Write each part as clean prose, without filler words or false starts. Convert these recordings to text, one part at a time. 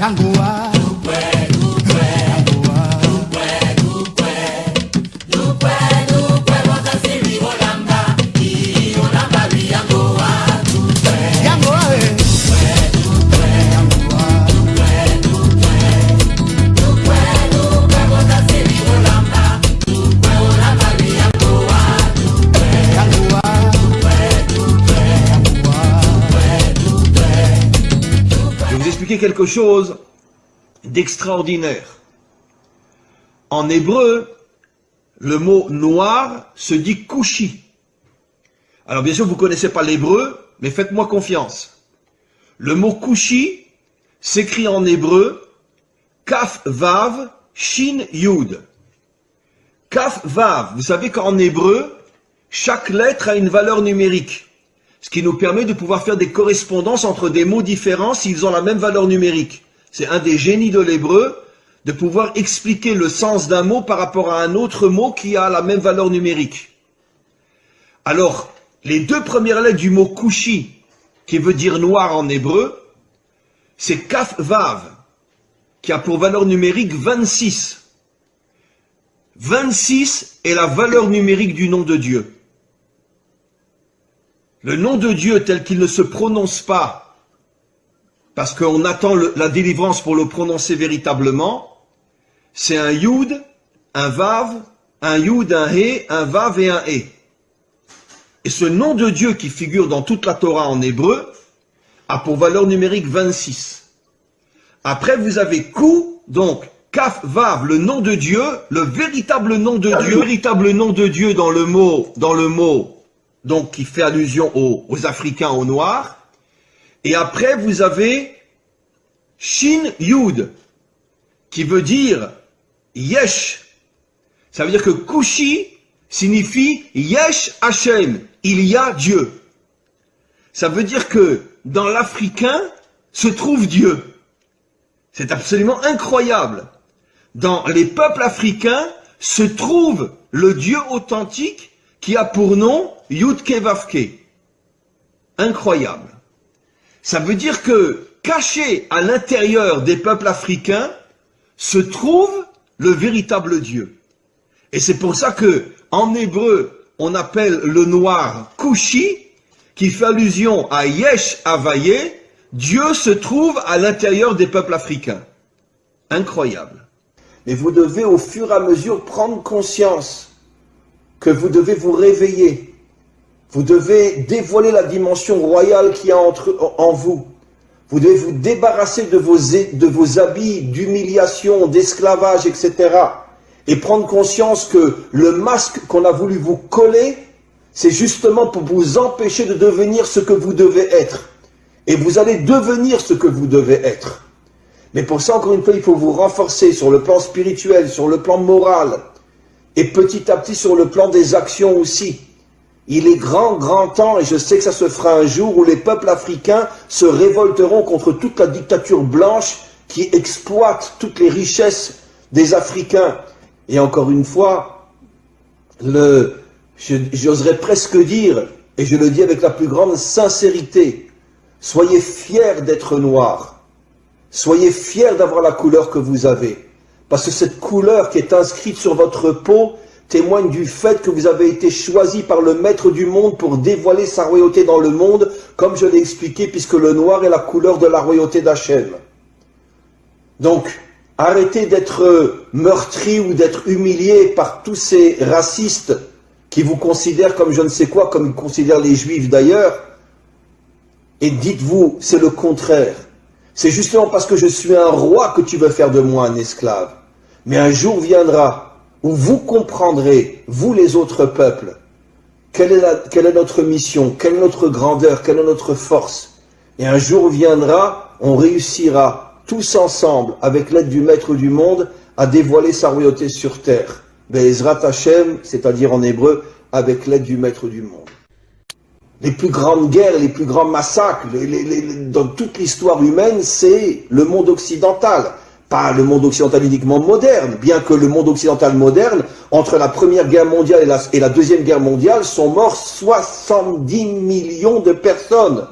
Yangoa. Quelque chose d'extraordinaire. En hébreu, le mot noir se dit kushi. Alors bien sûr, vous ne connaissez pas l'hébreu, mais faites-moi confiance. Le mot kushi s'écrit en hébreu kaf vav shin yud. Kaf vav, vous savez qu'en hébreu, chaque lettre a une valeur numérique. Ce qui nous permet de pouvoir faire des correspondances entre des mots différents s'ils ont la même valeur numérique. C'est un des génies de l'hébreu, de pouvoir expliquer le sens d'un mot par rapport à un autre mot qui a la même valeur numérique. Alors, les deux premières lettres du mot kushi, qui veut dire noir en hébreu, c'est kaf vav, qui a pour valeur numérique 26. 26 est la valeur numérique du nom de Dieu. Le nom de Dieu tel qu'il ne se prononce pas, parce qu'on attend la délivrance pour le prononcer véritablement, c'est un Yud, un Vav, un Yud, un He, un Vav et un He. Et ce nom de Dieu qui figure dans toute la Torah en hébreu a pour valeur numérique 26. Après vous avez Kou, donc Kaf, Vav, le nom de Dieu, le véritable nom de Dieu, le véritable nom de Dieu dans le mot, donc qui fait allusion aux Africains, aux Noirs. Et après, vous avez Shin Yud, qui veut dire Yesh. Ça veut dire que Kushi signifie Yesh Hashem, il y a Dieu. Ça veut dire que dans l'Africain se trouve Dieu. C'est absolument incroyable. Dans les peuples africains se trouve le Dieu authentique qui a pour nom Yudke Vavke. Incroyable. Ça veut dire que, caché à l'intérieur des peuples africains, se trouve le véritable Dieu. Et c'est pour ça que, en hébreu, on appelle le noir Kushi, qui fait allusion à Yesh Havaye, Dieu se trouve à l'intérieur des peuples africains. Incroyable. Mais vous devez au fur et à mesure prendre conscience que vous devez vous réveiller. Vous devez dévoiler la dimension royale qu'il y a en vous. Vous devez vous débarrasser de vos habits d'humiliation, d'esclavage, etc. Et prendre conscience que le masque qu'on a voulu vous coller, c'est justement pour vous empêcher de devenir ce que vous devez être. Et vous allez devenir ce que vous devez être. Mais pour ça, encore une fois, il faut vous renforcer sur le plan spirituel, sur le plan moral, et petit à petit sur le plan des actions aussi. Il est grand temps, et je sais que ça se fera un jour, où les peuples africains se révolteront contre toute la dictature blanche qui exploite toutes les richesses des Africains. Et encore une fois, j'oserais presque dire, et je le dis avec la plus grande sincérité, soyez fiers d'être noirs. Soyez fiers d'avoir la couleur que vous avez. Parce que cette couleur qui est inscrite sur votre peau témoigne du fait que vous avez été choisi par le maître du monde pour dévoiler sa royauté dans le monde, comme je l'ai expliqué, puisque le noir est la couleur de la royauté d'Hachem. Donc, arrêtez d'être meurtri ou d'être humilié par tous ces racistes qui vous considèrent comme je ne sais quoi, comme ils considèrent les juifs d'ailleurs, et dites-vous, c'est le contraire. C'est justement parce que je suis un roi que tu veux faire de moi un esclave. Mais un jour viendra où vous comprendrez, vous les autres peuples, quelle est notre mission, quelle est notre grandeur, quelle est notre force. Et un jour viendra, on réussira tous ensemble, avec l'aide du Maître du monde, à dévoiler sa royauté sur terre. Be'ezrat Hashem, c'est-à-dire en hébreu, avec l'aide du Maître du monde. Les plus grandes guerres, les plus grands massacres, dans toute l'histoire humaine, c'est le monde occidental. Pas le monde occidental uniquement moderne, bien que le monde occidental moderne, entre la Première Guerre mondiale et la Deuxième Guerre mondiale, sont morts 70 millions de personnes.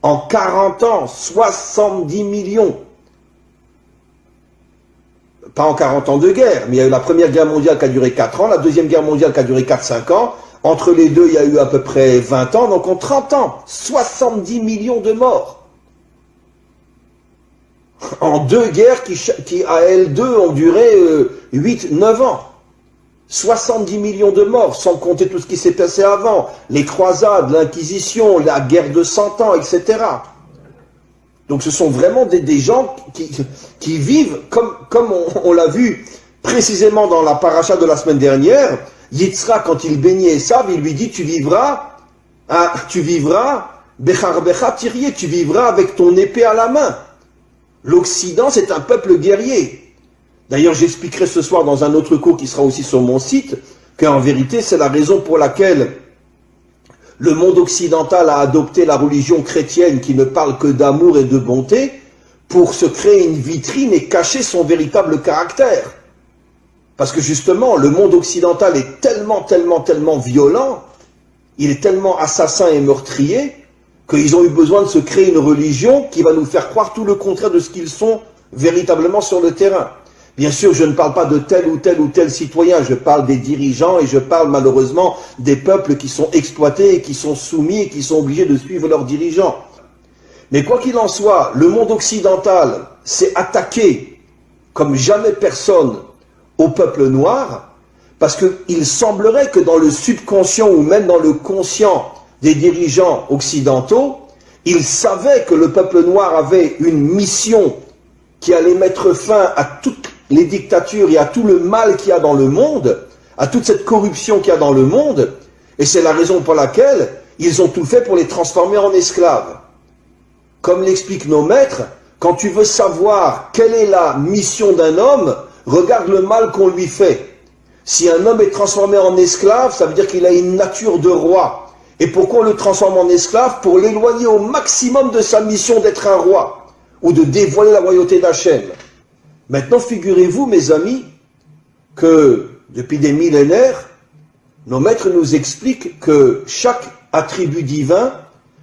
En 40 ans, 70 millions. pas en 40 ans de guerre, mais il y a eu la première guerre mondiale qui a duré 4 ans, la deuxième guerre mondiale qui a duré 4-5 ans, entre les deux il y a eu à peu près 20 ans, donc en 30 ans, 70 millions de morts. En deux guerres qui à elles deux ont duré 8-9 ans. 70 millions de morts, sans compter tout ce qui s'est passé avant, les croisades, l'Inquisition, la guerre de 100 ans, etc. Donc ce sont vraiment des gens qui vivent, comme on l'a vu précisément dans la paracha de la semaine dernière. Yitzhak, quand il bénit Esav, il lui dit, tu vivras, Bechar Becha Tirié, tu vivras avec ton épée à la main. L'Occident, c'est un peuple guerrier. D'ailleurs, j'expliquerai ce soir dans un autre cours qui sera aussi sur mon site, qu'en vérité, c'est la raison pour laquelle le monde occidental a adopté la religion chrétienne qui ne parle que d'amour et de bonté pour se créer une vitrine et cacher son véritable caractère. Parce que justement, le monde occidental est tellement violent, il est tellement assassin et meurtrier, qu'ils ont eu besoin de se créer une religion qui va nous faire croire tout le contraire de ce qu'ils sont véritablement sur le terrain. Bien sûr, je ne parle pas de tel ou tel citoyen, je parle des dirigeants et je parle malheureusement des peuples qui sont exploités et qui sont soumis et qui sont obligés de suivre leurs dirigeants. Mais quoi qu'il en soit, le monde occidental s'est attaqué comme jamais personne au peuple noir, parce qu'il semblerait que dans le subconscient ou même dans le conscient des dirigeants occidentaux, ils savaient que le peuple noir avait une mission qui allait mettre fin à toutes les dictatures et à tout le mal qu'il y a dans le monde, à toute cette corruption qu'il y a dans le monde, et c'est la raison pour laquelle ils ont tout fait pour les transformer en esclaves. Comme l'expliquent nos maîtres, quand tu veux savoir quelle est la mission d'un homme, regarde le mal qu'on lui fait. Si un homme est transformé en esclave, ça veut dire qu'il a une nature de roi. Et pourquoi on le transforme en esclave? Pour l'éloigner au maximum de sa mission d'être un roi, ou de dévoiler la royauté d'Hachem. Maintenant, figurez-vous, mes amis, que depuis des millénaires, nos maîtres nous expliquent que chaque attribut divin,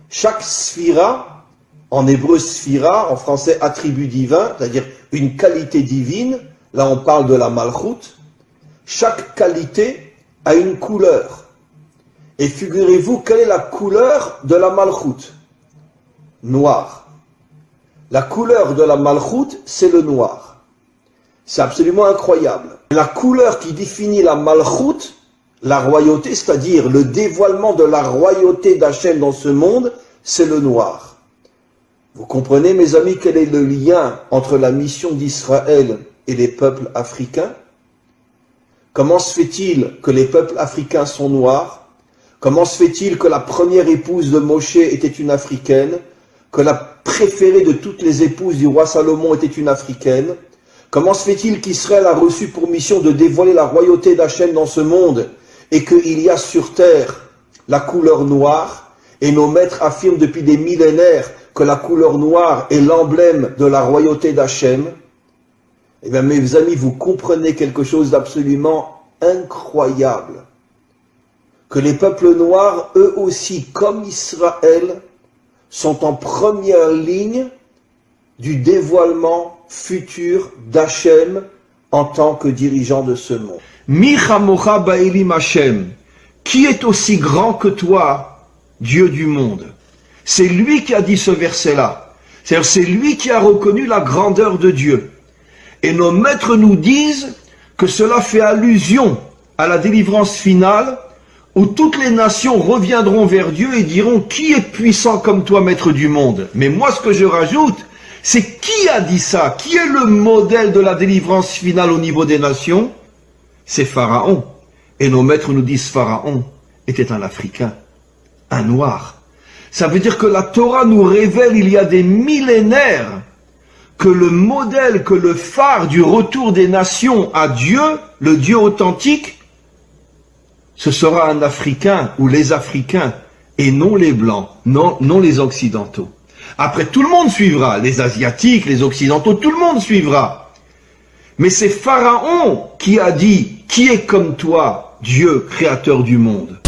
chaque sphira, en hébreu sphira, en français attribut divin, c'est-à-dire une qualité divine, là on parle de la malchoute, chaque qualité a une couleur. Et figurez-vous, quelle est la couleur de la malchoute? Noir. La couleur de la malchoute, c'est le noir. C'est absolument incroyable. La couleur qui définit la malchoute, la royauté, c'est-à-dire le dévoilement de la royauté d'Hachem dans ce monde, c'est le noir. Vous comprenez, mes amis, quel est le lien entre la mission d'Israël et les peuples africains? Comment se fait-il que les peuples africains sont noirs? Comment se fait-il que la première épouse de Moshe était une africaine? Que la préférée de toutes les épouses du roi Salomon était une africaine? Comment se fait-il qu'Israël a reçu pour mission de dévoiler la royauté d'Hachem dans ce monde et qu'il y a sur terre la couleur noire? Et nos maîtres affirment depuis des millénaires que la couleur noire est l'emblème de la royauté d'Hachem. Eh bien, mes amis, vous comprenez quelque chose d'absolument incroyable. Que les peuples noirs, eux aussi, comme Israël, sont en première ligne du dévoilement futur d'Hachem en tant que dirigeant de ce monde. Mi chamocha ba'elim Hachem, qui est aussi grand que toi, Dieu du monde? C'est lui qui a dit ce verset-là. C'est-à-dire, c'est lui qui a reconnu la grandeur de Dieu. Et nos maîtres nous disent que cela fait allusion à la délivrance finale, où toutes les nations reviendront vers Dieu et diront « Qui est puissant comme toi, maître du monde ?» Mais moi, ce que je rajoute, c'est qui a dit ça? Qui est le modèle de la délivrance finale au niveau des nations? C'est Pharaon. Et nos maîtres nous disent Pharaon était un Africain, un Noir. Ça veut dire que la Torah nous révèle il y a des millénaires que le modèle, que le phare du retour des nations à Dieu, le Dieu authentique, ce sera un Africain ou les Africains et non les Blancs, non les Occidentaux. Après, tout le monde suivra, les Asiatiques, les Occidentaux, tout le monde suivra. Mais c'est Pharaon qui a dit « Qui est comme toi, Dieu, créateur du monde ?»